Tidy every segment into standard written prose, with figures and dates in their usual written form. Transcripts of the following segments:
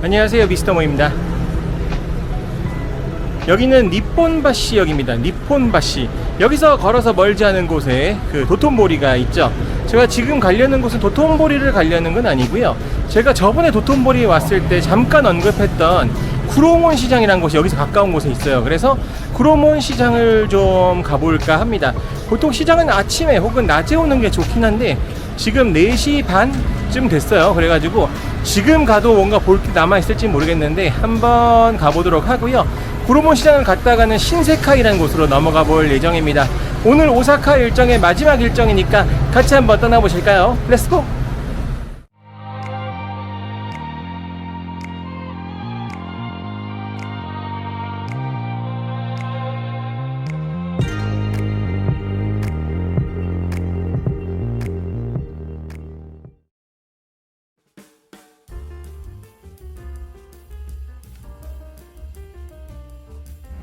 안녕하세요, 미스터모입니다. 여기는 니폰바시역입니다. 니폰바시. 여기서 걸어서 멀지 않은 곳에 그 도톤보리가 있죠. 제가 지금 가려는 곳은 도톤보리를 가려는 건 아니고요. 제가 저번에 도톤보리에 왔을 때 잠깐 언급했던 구로몬 시장이라는 곳이 여기서 가까운 곳에 있어요. 그래서 구로몬 시장을 좀 가볼까 합니다. 보통 시장은 아침에 혹은 낮에 오는 게 좋긴 한데 지금 4시 반쯤 됐어요. 그래가지고 지금 가도 뭔가 볼 게 남아있을지 모르겠는데 한번 가보도록 하고요. 구로몬 시장을 갔다가는 신세카이라는 곳으로 넘어가 볼 예정입니다. 오늘 오사카 일정의 마지막 일정이니까 같이 한번 떠나보실까요? 렛츠고!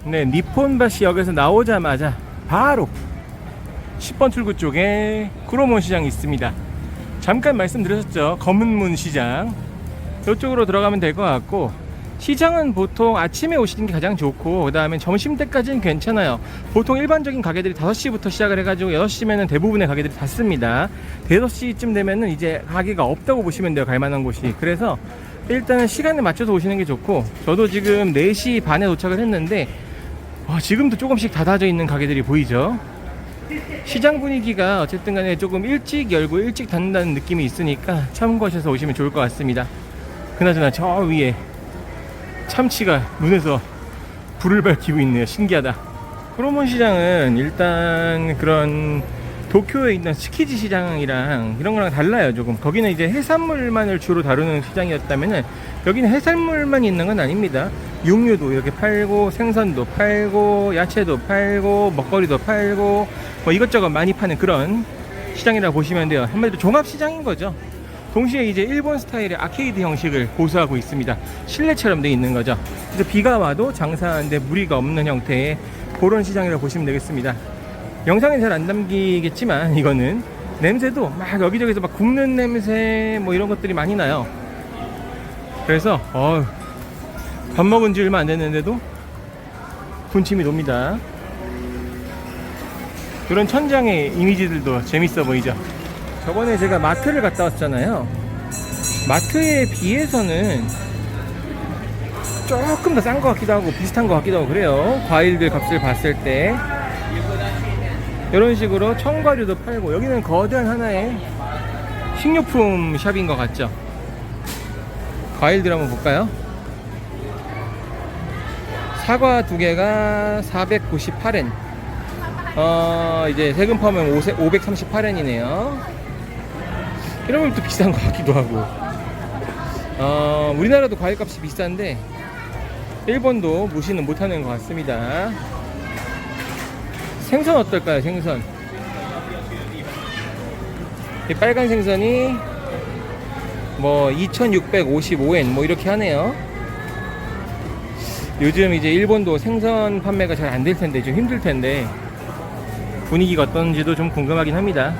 네, 니폰바시역에서 나오자마자 바로 10번 출구 쪽에 구로몬 시장이 있습니다. 잠깐 말씀드렸었죠. 검은문 시장. 이쪽으로 들어가면 될 것 같고, 시장은 보통 아침에 오시는 게 가장 좋고 그 다음에 점심때까지는 괜찮아요. 보통 일반적인 가게들이 5시부터 시작을 해가지고 6시면은 대부분의 가게들이 닫습니다. 5시쯤 되면은 이제 가게가 없다고 보시면 돼요. 갈만한 곳이. 그래서 일단은 시간에 맞춰서 오시는 게 좋고, 저도 지금 4시 반에 도착을 했는데 지금도 조금씩 닫아져 있는 가게들이 보이죠. 시장 분위기가 어쨌든 간에 조금 일찍 열고 일찍 닫는다는 느낌이 있으니까 참고하셔서 오시면 좋을 것 같습니다. 그나저나 저 위에 참치가 눈에서 불을 밝히고 있네요. 신기하다. 구로몬 시장은 일단 그런 도쿄에 있는 스키지 시장이랑 이런 거랑 달라요. 조금 거기는 이제 해산물만을 주로 다루는 시장이었다면은 여기는 해산물만 있는 건 아닙니다. 육류도 이렇게 팔고, 생선도 팔고, 야채도 팔고, 먹거리도 팔고, 뭐 이것저것 많이 파는 그런 시장이라고 보시면 돼요. 한마디로 종합시장인 거죠. 동시에 이제 일본 스타일의 아케이드 형식을 고수하고 있습니다. 실내처럼 돼 있는 거죠. 그래서 비가 와도 장사하는데 무리가 없는 형태의 그런 시장이라고 보시면 되겠습니다. 영상에 잘 안 담기겠지만 이거는 냄새도 막 여기저기서 막 굽는 냄새 뭐 이런 것들이 많이 나요. 그래서 밥 먹은 지 얼마 안 됐는데도 군침이 돕니다. 이런 천장의 이미지들도 재밌어 보이죠. 저번에 제가 마트를 갔다 왔잖아요. 마트에 비해서는 조금 더 싼 것 같기도 하고 비슷한 것 같기도 하고 그래요. 과일들 값을 봤을 때 이런 식으로 청과류도 팔고, 여기는 거대한 하나의 식료품 샵인 것 같죠. 과일들 한번 볼까요? 사과 2개가 498엔. 이제 세금 포함하면 538엔이네요. 이러면 또 비싼 것 같기도 하고. 우리나라도 과일값이 비싼데 일본도 무시는 못하는 것 같습니다. 생선 어떨까요? 생선. 이 빨간 생선이 뭐 2655엔 뭐 이렇게 하네요. 요즘 이제 일본도 생선 판매가 잘 안 될 텐데 좀 힘들 텐데 분위기가 어떤지도 좀 궁금하긴 합니다.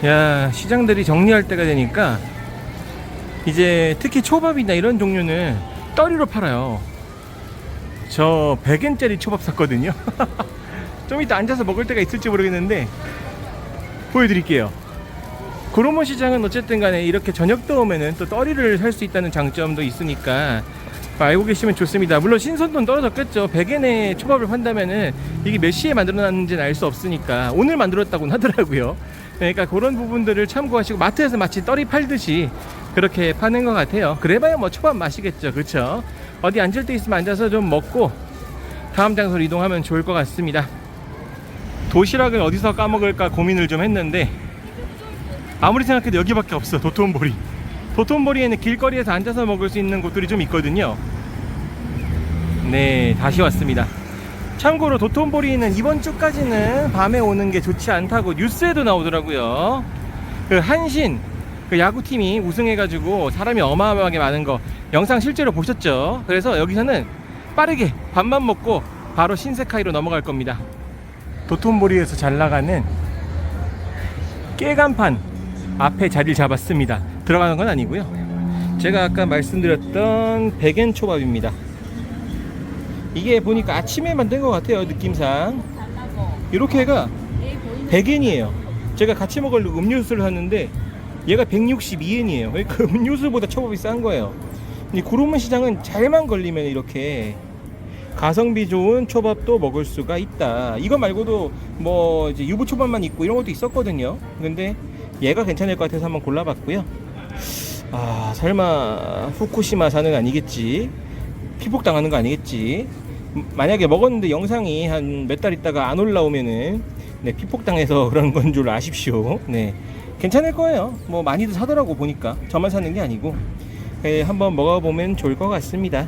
야, 시장들이 정리할 때가 되니까 이제 특히 초밥이나 이런 종류는 떠리로 팔아요. 저 100엔짜리 초밥 샀거든요. 좀 이따 앉아서 먹을 때가 있을지 모르겠는데 보여드릴게요. 구로몬 시장은 어쨌든 간에 이렇게 저녁때 오면은 또 떠리를 살 수 있다는 장점도 있으니까 알고 계시면 좋습니다. 물론 신선도는 떨어졌겠죠. 100엔에 초밥을 판다면은 이게 몇 시에 만들어놨는지는 알 수 없으니까 오늘 만들었다고는 하더라고요. 그러니까 그런 부분들을 참고하시고, 마트에서 마치 떠리 팔듯이 그렇게 파는 것 같아요. 그래봐야 뭐 초밥 마시겠죠. 그쵸? 어디 앉을 때 있으면 앉아서 좀 먹고 다음 장소로 이동하면 좋을 것 같습니다. 도시락을 어디서 까먹을까 고민을 좀 했는데 아무리 생각해도 여기밖에 없어. 도톤보리. 도톤보리에는 길거리에서 앉아서 먹을 수 있는 곳들이 좀 있거든요. 네, 다시 왔습니다. 참고로 도톤보리는 이번 주까지는 밤에 오는 게 좋지 않다고 뉴스에도 나오더라고요. 그 한신 그 야구팀이 우승해가지고 사람이 어마어마하게 많은 거 영상 실제로 보셨죠? 그래서 여기서는 빠르게 밥만 먹고 바로 신세카이로 넘어갈 겁니다. 도톤보리에서 잘 나가는 깨간판 앞에 자리를 잡았습니다. 들어가는 건 아니고요. 제가 아까 말씀드렸던 백엔초밥입니다. 이게 보니까 아침에 만든 것 같아요, 느낌상. 이렇게가 100엔이에요 제가 같이 먹으려고 음료수를 샀는데 얘가 162엔이에요 그러니까 음료수보다 초밥이 싼 거예요. 이 구로문 시장은 잘만 걸리면 이렇게 가성비 좋은 초밥도 먹을 수가 있다. 이거 말고도 뭐 이제 유부초밥만 있고 이런 것도 있었거든요. 근데 얘가 괜찮을 것 같아서 한번 골라봤고요. 아, 설마 후쿠시마산은 아니겠지? 피폭 당하는 거 아니겠지? 만약에 먹었는데 영상이 한 몇 달 있다가 안 올라오면은 네, 피폭 당해서 그런 건 줄 아십시오. 네, 괜찮을 거예요. 뭐 많이들 사더라고 보니까. 저만 사는 게 아니고. 네, 한번 먹어보면 좋을 것 같습니다.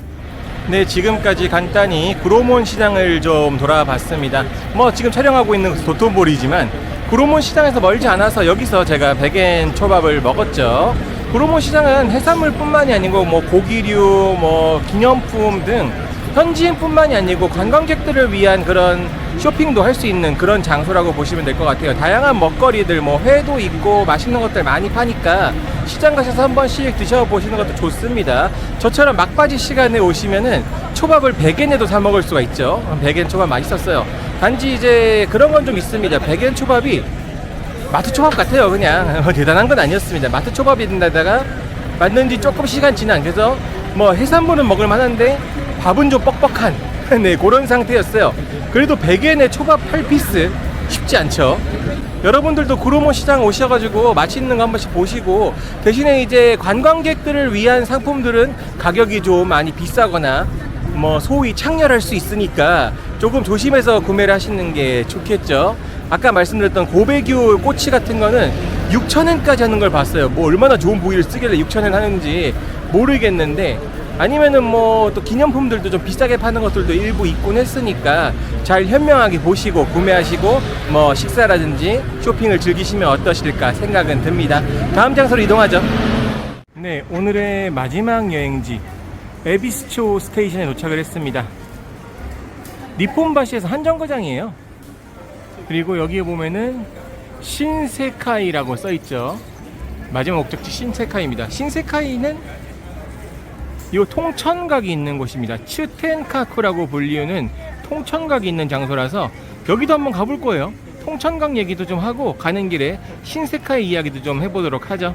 네, 지금까지 간단히 구로몬 시장을 좀 돌아봤습니다. 뭐 지금 촬영하고 있는 도톤보리지만 구로몬 시장에서 멀지 않아서 여기서 제가 백엔 초밥을 먹었죠. 구로몬 시장은 해산물뿐만이 아니고 뭐 고기류, 뭐 기념품 등 현지인뿐만이 아니고 관광객들을 위한 그런 쇼핑도 할 수 있는 그런 장소라고 보시면 될 것 같아요. 다양한 먹거리들, 뭐 회도 있고 맛있는 것들 많이 파니까 시장 가셔서 한 번씩 드셔보시는 것도 좋습니다. 저처럼 막바지 시간에 오시면은 초밥을 100엔에도 사 먹을 수가 있죠. 100엔 초밥 맛있었어요. 단지 이제 그런 건 좀 있습니다. 100엔 초밥이 마트 초밥 같아요. 그냥 대단한 건 아니었습니다. 마트 초밥인데다가 만든 지 조금 시간 지난, 그래서 뭐 해산물은 먹을 만한데 밥은 좀 뻑뻑한 네, 그런 상태였어요. 그래도 100엔에 초밥 8피스 쉽지 않죠. 여러분들도 구로몬 시장 오셔가지고 맛있는 거 한 번씩 보시고, 대신에 이제 관광객들을 위한 상품들은 가격이 좀 많이 비싸거나 뭐 소위 창렬할 수 있으니까 조금 조심해서 구매를 하시는 게 좋겠죠. 아까 말씀드렸던 고배규 꼬치 같은 거는 6,000엔까지 하는 걸 봤어요. 뭐 얼마나 좋은 부위를 쓰길래 6,000엔 하는지 모르겠는데, 아니면은 뭐 또 기념품들도 좀 비싸게 파는 것들도 일부 있곤 했으니까 잘 현명하게 보시고 구매하시고 뭐 식사라든지 쇼핑을 즐기시면 어떠실까 생각은 듭니다. 다음 장소로 이동하죠. 네, 오늘의 마지막 여행지 에비스초 스테이션에 도착을 했습니다. 니폰바시에서 한 정거장이에요. 그리고 여기에 보면은 신세카이라고 써있죠. 마지막 목적지 신세카이입니다. 신세카이는 이 통천각이 있는 곳입니다. 츠텐카쿠라고 불리우는 통천각이 있는 장소라서 여기도 한번 가볼 거예요. 통천각 얘기도 좀 하고 가는 길에 신세카이 이야기도 좀 해보도록 하죠.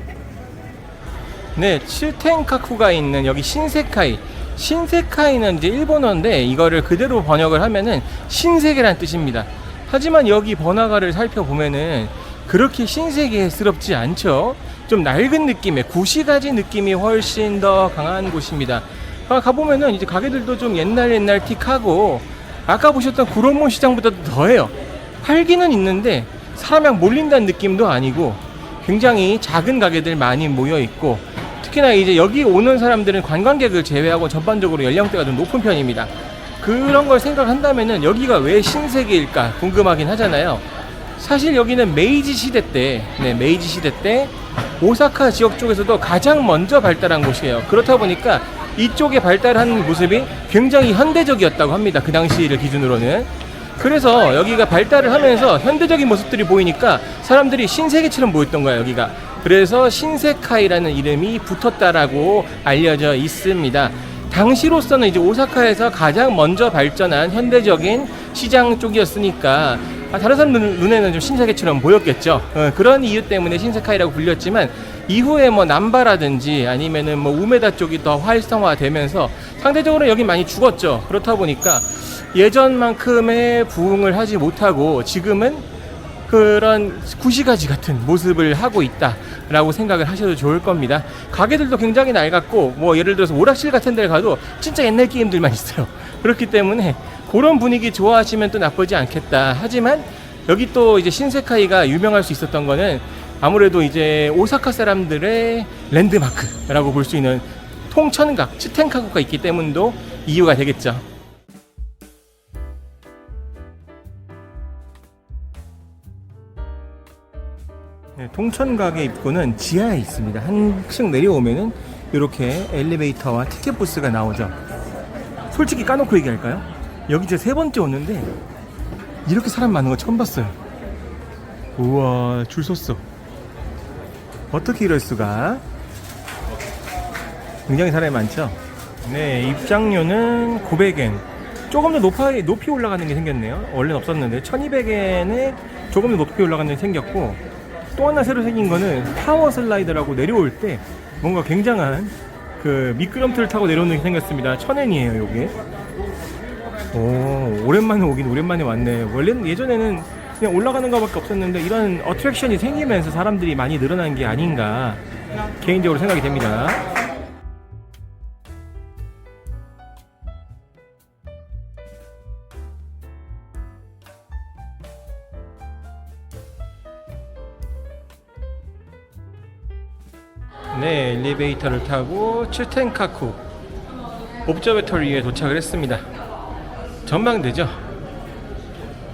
네, 츠텐카쿠가 있는 여기 신세카이. 신세카이는 이제 일본어인데 이거를 그대로 번역을 하면은 신세계란 뜻입니다. 하지만 여기 번화가를 살펴보면은 그렇게 신세계스럽지 않죠. 좀 낡은 느낌의 구시가지 느낌이 훨씬 더 강한 곳입니다. 가보면은 이제 가게들도 좀 옛날 틱하고, 아까 보셨던 구로몬 시장보다도 더해요. 팔기는 있는데 사람 몰린다는 느낌도 아니고 굉장히 작은 가게들 많이 모여 있고, 특히나 이제 여기 오는 사람들은 관광객을 제외하고 전반적으로 연령대가 좀 높은 편입니다. 그런 걸 생각한다면은 여기가 왜 신세계일까 궁금하긴 하잖아요. 사실 여기는 메이지 시대 때 오사카 지역 쪽에서도 가장 먼저 발달한 곳이에요. 그렇다 보니까 이쪽에 발달한 모습이 굉장히 현대적이었다고 합니다. 그 당시를 기준으로는. 그래서 여기가 발달을 하면서 현대적인 모습들이 보이니까 사람들이 신세계처럼 보였던 거예요, 여기가. 그래서 신세카이라는 이름이 붙었다라고 알려져 있습니다. 당시로서는 이제 오사카에서 가장 먼저 발전한 현대적인 시장 쪽이었으니까 다른 사람 눈에는 좀 신세계처럼 보였겠죠. 그런 이유 때문에 신세카이라고 불렸지만, 이후에 뭐 남바라든지 아니면은 뭐 우메다 쪽이 더 활성화되면서 상대적으로 여기 많이 죽었죠. 그렇다 보니까 예전만큼의 부흥을 하지 못하고 지금은 그런 구시가지 같은 모습을 하고 있다라고 생각을 하셔도 좋을 겁니다. 가게들도 굉장히 낡았고, 뭐 예를 들어서 오락실 같은 데 가도 진짜 옛날 게임들만 있어요. 그렇기 때문에 그런 분위기 좋아하시면 또 나쁘지 않겠다. 하지만 여기 또 이제 신세카이가 유명할 수 있었던 거는 아무래도 이제 오사카 사람들의 랜드마크라고 볼 수 있는 통천각, 츠텐카쿠가 있기 때문도 이유가 되겠죠. 네, 동천각의 입구는 지하에 있습니다. 한층 내려오면은 이렇게 엘리베이터와 티켓 부스가 나오죠. 솔직히 까놓고 얘기할까요? 여기 이제 세 번째 오는데 이렇게 사람 많은 거 처음 봤어요. 우와, 줄 섰어. 어떻게 이럴 수가? 굉장히 사람이 많죠? 네, 입장료는 900엔. 조금 더 높이 올라가는 게 생겼네요. 원래는 없었는데 1200엔에 조금 더 높이 올라가는 게 생겼고, 또 하나 새로 생긴 거는 파워 슬라이드라고 내려올 때 뭔가 굉장한 그 미끄럼틀을 타고 내려오는 게 생겼습니다. 1000엔이에요 요게. 오, 오랜만에 오긴 오랜만에 왔네. 원래는 예전에는 그냥 올라가는 거밖에 없었는데 이런 어트랙션이 생기면서 사람들이 많이 늘어난 게 아닌가 개인적으로 생각이 됩니다. 네, 엘리베이터를 타고 츠텐카쿠 옵저베터리에 도착을 했습니다. 전망대죠.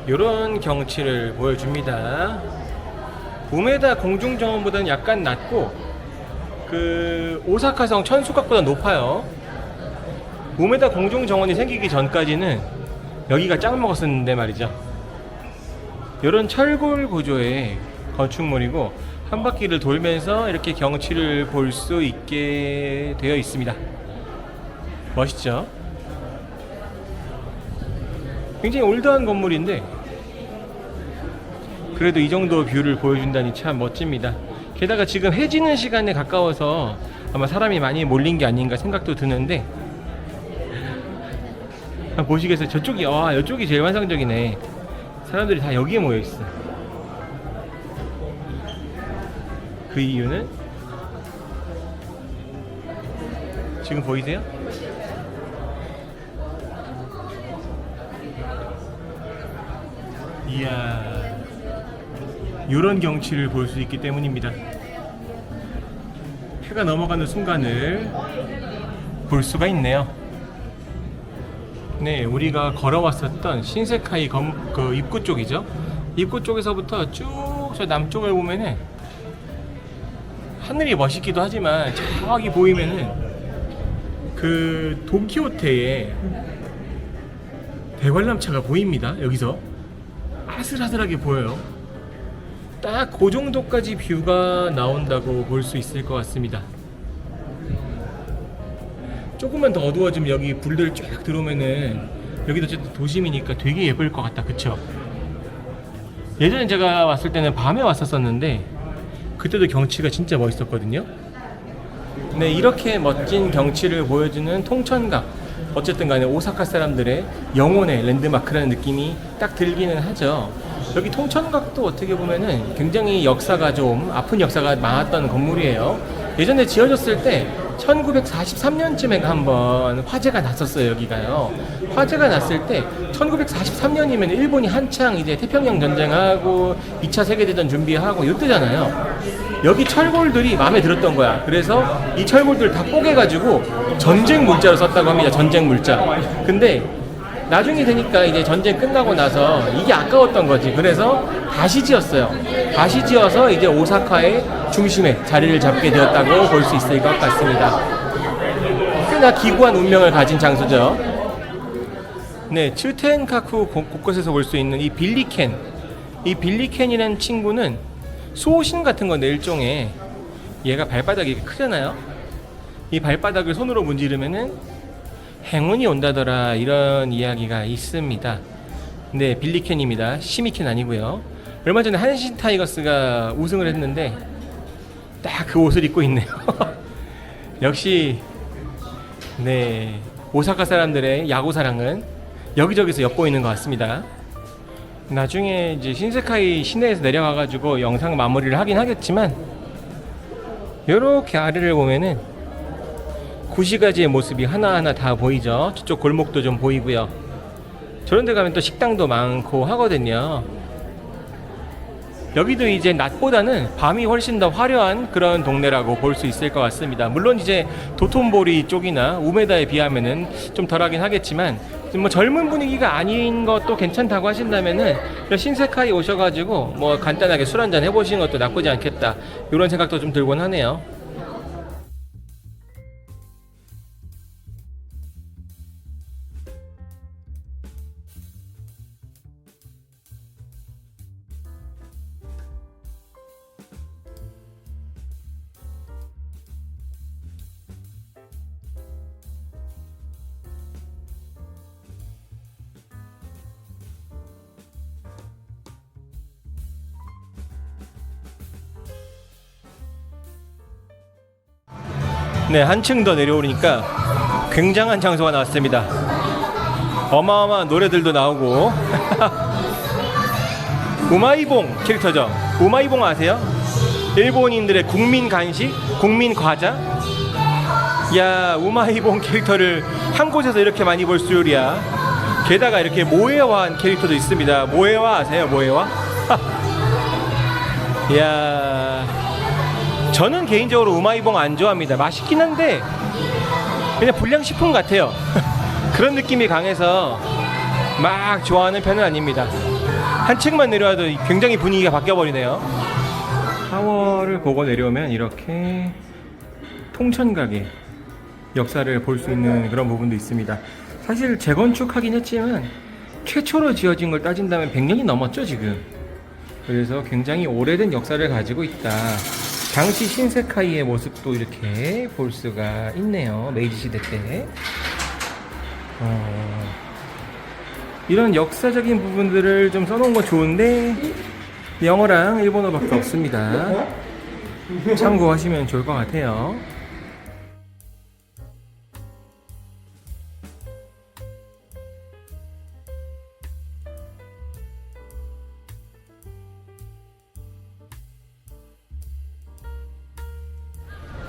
요런 경치를 보여줍니다. 우메다 공중정원보다는 약간 낮고 그 오사카성 천수각보다 높아요. 우메다 공중정원이 생기기 전까지는 여기가 짱 먹었었는데 말이죠. 요런 철골 구조의 건축물이고 한 바퀴를 돌면서 이렇게 경치를 볼 수 있게 되어 있습니다. 멋있죠? 굉장히 올드한 건물인데 그래도 이 정도 뷰를 보여준다니 참 멋집니다. 게다가 지금 해지는 시간에 가까워서 아마 사람이 많이 몰린 게 아닌가 생각도 드는데, 보시겠어요? 저쪽이, 와, 이쪽이 제일 환상적이네. 사람들이 다 여기에 모여있어. 그 이유는 지금 보이세요? 이야, 이런 경치를 볼 수 있기 때문입니다. 해가 넘어가는 순간을 볼 수가 있네요. 네, 우리가 걸어왔었던 신세카이 그 입구 쪽이죠. 입구 쪽에서부터 쭉 저 남쪽을 보면은 하늘이 멋있기도 하지만 저기 보이면은 그 돈키호테의 대관람차가 보입니다. 여기서 아슬아슬하게 보여요. 딱 그 정도까지 뷰가 나온다고 볼 수 있을 것 같습니다. 조금만 더 어두워지면 여기 불들 쫙 들어오면은 여기도 어쨌든 도심이니까 되게 예쁠 것 같다. 그쵸? 예전에 제가 왔을 때는 밤에 왔었었는데 그때도 경치가 진짜 멋있었거든요. 네, 이렇게 멋진 경치를 보여주는 통천각, 어쨌든 간에 오사카 사람들의 영혼의 랜드마크라는 느낌이 딱 들기는 하죠. 여기 통천각도 어떻게 보면은 굉장히 역사가 좀 아픈 역사가 많았던 건물이에요. 예전에 지어졌을 때 1943년쯤에 한번 화재가 났었어요. 여기가요. 화재가 났을 때 1943년이면 일본이 한창 이제 태평양 전쟁하고 2차 세계대전 준비하고 이때잖아요. 여기 철골들이 마음에 들었던 거야. 그래서 이 철골들을 다 뽀개가지고 전쟁 물자로 썼다고 합니다. 전쟁 물자. 근데 나중에 되니까 이제 전쟁 끝나고 나서 이게 아까웠던 거지. 그래서 다시 지었어요. 다시 지어서 이제 오사카의 중심에 자리를 잡게 되었다고 볼 수 있을 것 같습니다. 꽤나 기구한 운명을 가진 장소죠. 네, 츠텐카쿠 곳곳에서 볼 수 있는 이 빌리캔. 이 빌리캔이라는 친구는 수호신 같은 건데 일종의, 얘가 발바닥이 이렇게 크잖아요. 이 발바닥을 손으로 문지르면은 행운이 온다더라, 이런 이야기가 있습니다. 네, 빌리캔입니다. 시미캔 아니고요. 얼마 전에 한신 타이거스가 우승을 했는데 딱 그 옷을 입고 있네요. 역시 네, 오사카 사람들의 야구 사랑은 여기저기서 엿보이는 것 같습니다. 나중에 이제 신세카이 시내에서 내려가가지고 영상 마무리를 하긴 하겠지만, 요렇게 아래를 보면은 구시가지의 모습이 하나하나 다 보이죠. 저쪽 골목도 좀 보이고요. 저런 데 가면 또 식당도 많고 하거든요. 여기도 이제 낮보다는 밤이 훨씬 더 화려한 그런 동네라고 볼 수 있을 것 같습니다. 물론 이제 도톤보리 쪽이나 우메다에 비하면은 좀 덜하긴 하겠지만 뭐 젊은 분위기가 아닌 것도 괜찮다고 하신다면은 신세카이 오셔가지고 뭐 간단하게 술 한잔 해보시는 것도 나쁘지 않겠다, 이런 생각도 좀 들곤 하네요. 네, 한층 더 내려오니까 굉장한 장소가 나왔습니다. 어마어마한 노래들도 나오고 우마이봉 캐릭터죠. 우마이봉 아세요? 일본인들의 국민 간식, 국민 과자. 야, 우마이봉 캐릭터를 한 곳에서 이렇게 많이 볼 줄이야. 게다가 이렇게 모에화한 캐릭터도 있습니다. 모에화 아세요? 모에화? 야, 저는 개인적으로 우마이봉 안 좋아합니다. 맛있긴 한데 그냥 불량식품 같아요. 그런 느낌이 강해서 막 좋아하는 편은 아닙니다. 한층만 내려와도 굉장히 분위기가 바뀌어버리네요. 타워를 보고 내려오면 이렇게 통천가게 역사를 볼 수 있는 그런 부분도 있습니다. 사실 재건축하긴 했지만 최초로 지어진 걸 따진다면 100년이 넘었죠 지금. 그래서 굉장히 오래된 역사를 가지고 있다. 당시 신세카이의 모습도 이렇게 볼 수가 있네요. 메이지 시대 때. 이런 역사적인 부분들을 좀 써놓은 거 좋은데 영어랑 일본어밖에 없습니다. 참고하시면 좋을 것 같아요.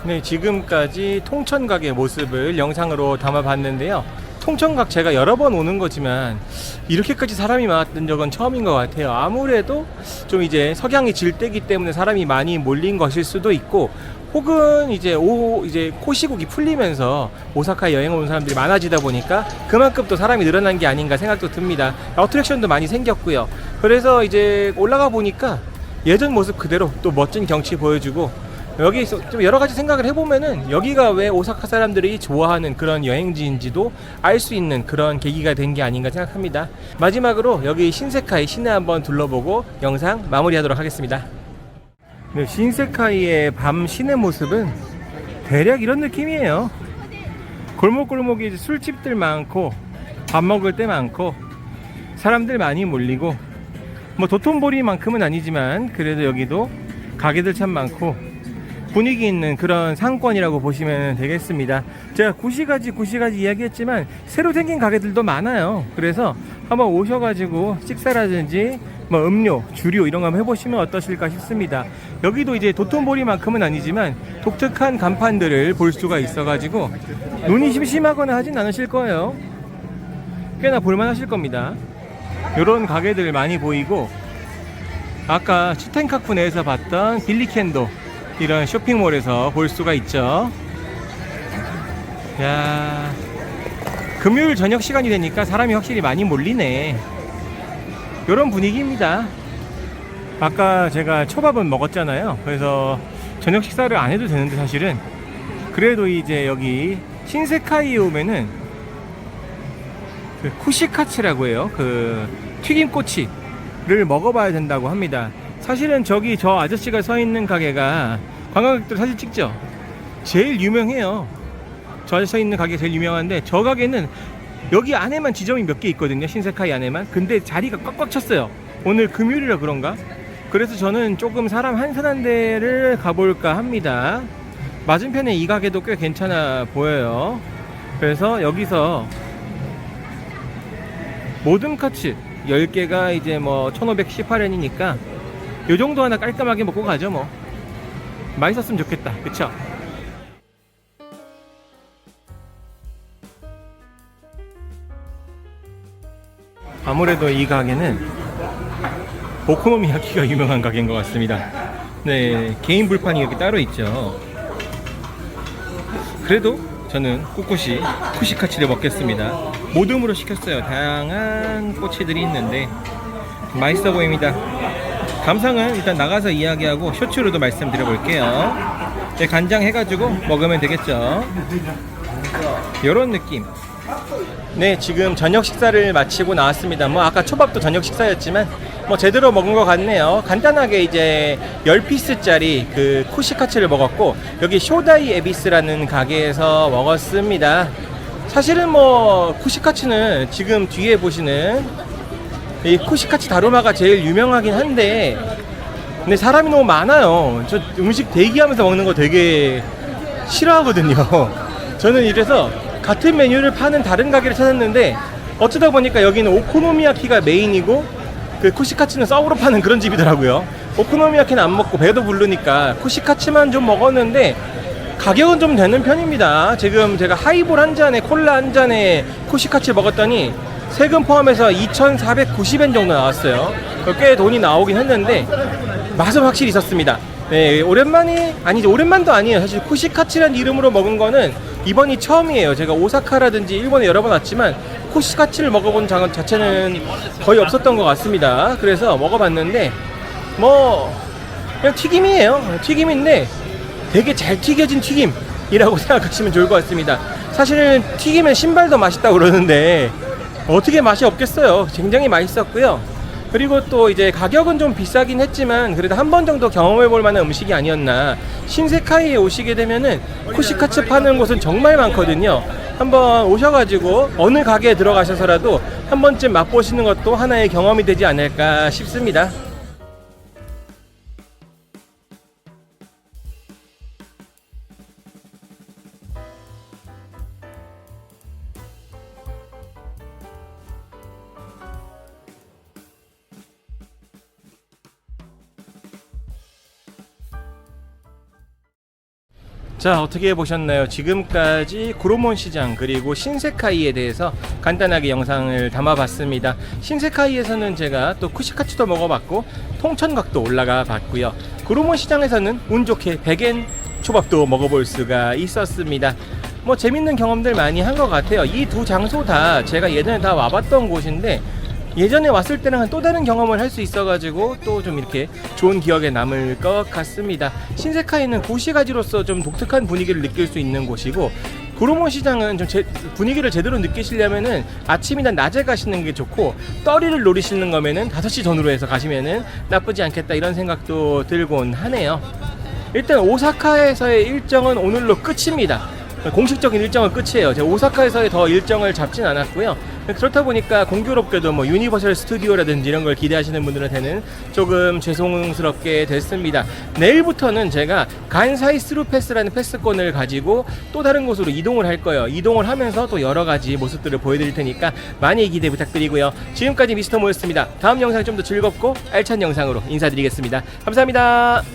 네, 지금까지 통천각의 모습을 영상으로 담아봤는데요. 통천각 제가 여러 번 오는 거지만 이렇게까지 사람이 많았던 적은 처음인 것 같아요. 아무래도 좀 이제 석양이 질 때기 때문에 사람이 많이 몰린 것일 수도 있고, 혹은 이제 코시국이 풀리면서 오사카에 여행 온 사람들이 많아지다 보니까 그만큼 또 사람이 늘어난 게 아닌가 생각도 듭니다. 어트랙션도 많이 생겼고요. 그래서 이제 올라가 보니까 예전 모습 그대로 또 멋진 경치 보여주고, 여기서 좀 여러 가지 생각을 해보면은 여기가 왜 오사카 사람들이 좋아하는 그런 여행지인지도 알 수 있는 그런 계기가 된 게 아닌가 생각합니다. 마지막으로 여기 신세카이 시내 한번 둘러보고 영상 마무리하도록 하겠습니다. 네, 신세카이의 밤 시내 모습은 대략 이런 느낌이에요. 골목골목에 이제 술집들 많고 밥 먹을 때 많고 사람들 많이 몰리고, 뭐 도톤보리만큼은 아니지만 그래도 여기도 가게들 참 많고 분위기 있는 그런 상권이라고 보시면 되겠습니다. 제가 구시가지 이야기했지만 새로 생긴 가게들도 많아요. 그래서 한번 오셔가지고 식사라든지 뭐 음료, 주류 이런 거 한번 해보시면 어떠실까 싶습니다. 여기도 이제 도톤보리만큼은 아니지만 독특한 간판들을 볼 수가 있어가지고 눈이 심심하거나 하진 않으실 거예요. 꽤나 볼만하실 겁니다. 이런 가게들 많이 보이고, 아까 추텐카쿠 내에서 봤던 빌리켄도 이런 쇼핑몰에서 볼 수가 있죠. 야, 금요일 저녁 시간이 되니까 사람이 확실히 많이 몰리네. 이런 분위기입니다. 아까 제가 초밥은 먹었잖아요. 그래서 저녁 식사를 안 해도 되는데 사실은 그래도 이제 여기 신세카이에 오면은 그 쿠시카츠라고 해요. 그 튀김꼬치를 먹어봐야 된다고 합니다. 사실은 저기 저 아저씨가 서 있는 가게가 관광객들 사진 찍죠? 제일 유명해요. 저 아저씨 서 있는 가게 제일 유명한데, 저 가게는 여기 안에만 지점이 몇 개 있거든요. 신세카이 안에만. 근데 자리가 꽉꽉 찼어요. 오늘 금요일이라 그런가? 그래서 저는 조금 사람 한산한 데를 가볼까 합니다. 맞은편에 이 가게도 꽤 괜찮아 보여요. 그래서 여기서 모든 카츠 10개가 이제 뭐 1518엔이니까 요 정도 하나 깔끔하게 먹고 가죠. 뭐 맛있었으면 좋겠다, 그쵸? 아무래도 이 가게는 오코노미야키가 유명한 가게인 것 같습니다. 네, 개인 불판이 여기 따로 있죠. 그래도 저는 꿋꿋이 쿠시카츠를 먹겠습니다. 모듬으로 시켰어요. 다양한 꼬치들이 있는데 맛있어 보입니다. 감상은 일단 나가서 이야기하고 쇼츠로도 말씀드려볼게요. 네, 간장 해가지고 먹으면 되겠죠. 요런 느낌. 네, 지금 저녁 식사를 마치고 나왔습니다. 뭐 아까 초밥도 저녁 식사였지만 뭐 제대로 먹은 것 같네요. 간단하게 이제 10피스짜리 그 쿠시카츠를 먹었고, 여기 쇼다이 에비스라는 가게에서 먹었습니다. 사실은 뭐 쿠시카츠는 지금 뒤에 보시는 이 쿠시카츠 다루마가 제일 유명하긴 한데, 근데 사람이 너무 많아요. 저 음식 대기하면서 먹는 거 되게 싫어하거든요. 저는 이래서 같은 메뉴를 파는 다른 가게를 찾았는데, 어쩌다 보니까 여기는 오코노미야키가 메인이고 그 쿠시카츠는 서브로 파는 그런 집이더라고요. 오코노미야키는 안 먹고 배도 부르니까 쿠시카츠만 좀 먹었는데 가격은 좀 되는 편입니다. 지금 제가 하이볼 한 잔에 콜라 한 잔에 쿠시카츠 먹었더니 세금 포함해서 2,490엔 정도 나왔어요. 꽤 돈이 나오긴 했는데 맛은 확실히 있었습니다. 네, 오랜만도 아니에요. 사실 쿠시카츠라는 이름으로 먹은 거는 이번이 처음이에요. 제가 오사카라든지 일본에 여러 번 왔지만 쿠시카츠를 먹어본 장 자체는 거의 없었던 것 같습니다. 그래서 먹어봤는데 뭐 그냥 튀김이에요. 튀김인데 되게 잘 튀겨진 튀김이라고 생각하시면 좋을 것 같습니다. 사실은 튀기면 신발도 맛있다고 그러는데 어떻게 맛이 없겠어요. 굉장히 맛있었고요. 그리고 또 이제 가격은 좀 비싸긴 했지만 그래도 한 번 정도 경험해 볼 만한 음식이 아니었나. 신세카이에 오시게 되면은 쿠시카츠 파는 곳은 정말 많거든요. 한번 오셔가지고 어느 가게에 들어가셔서라도 한 번쯤 맛보시는 것도 하나의 경험이 되지 않을까 싶습니다. 자, 어떻게 보셨나요? 지금까지 구로몬 시장 그리고 신세카이에 대해서 간단하게 영상을 담아봤습니다. 신세카이에서는 제가 또 쿠시카츠도 먹어봤고 통천각도 올라가 봤고요. 구로몬 시장에서는 운 좋게 백엔 초밥도 먹어볼 수가 있었습니다. 뭐 재밌는 경험들 많이 한 것 같아요. 이 두 장소 다 제가 예전에 다 와봤던 곳인데 예전에 왔을 때랑 또 다른 경험을 할 수 있어가지고 또 좀 이렇게 좋은 기억에 남을 것 같습니다. 신세카이는 고시가지로서 좀 독특한 분위기를 느낄 수 있는 곳이고, 구로몬 시장은 좀 분위기를 제대로 느끼시려면은 아침이나 낮에 가시는 게 좋고, 떠리를 노리시는 거면은 5시 전후로 해서 가시면은 나쁘지 않겠다 이런 생각도 들곤 하네요. 일단 오사카에서의 일정은 오늘로 끝입니다. 공식적인 일정은 끝이에요. 제가 오사카에서의 더 일정을 잡진 않았고요. 그렇다 보니까 공교롭게도 뭐 유니버설 스튜디오라든지 이런 걸 기대하시는 분들한테는 조금 죄송스럽게 됐습니다. 내일부터는 제가 간사이 스루 패스라는 패스권을 가지고 또 다른 곳으로 이동을 할 거예요. 이동을 하면서 또 여러 가지 모습들을 보여드릴 테니까 많이 기대 부탁드리고요. 지금까지 미스터 모였습니다. 다음 영상이 좀 더 즐겁고 알찬 영상으로 인사드리겠습니다. 감사합니다.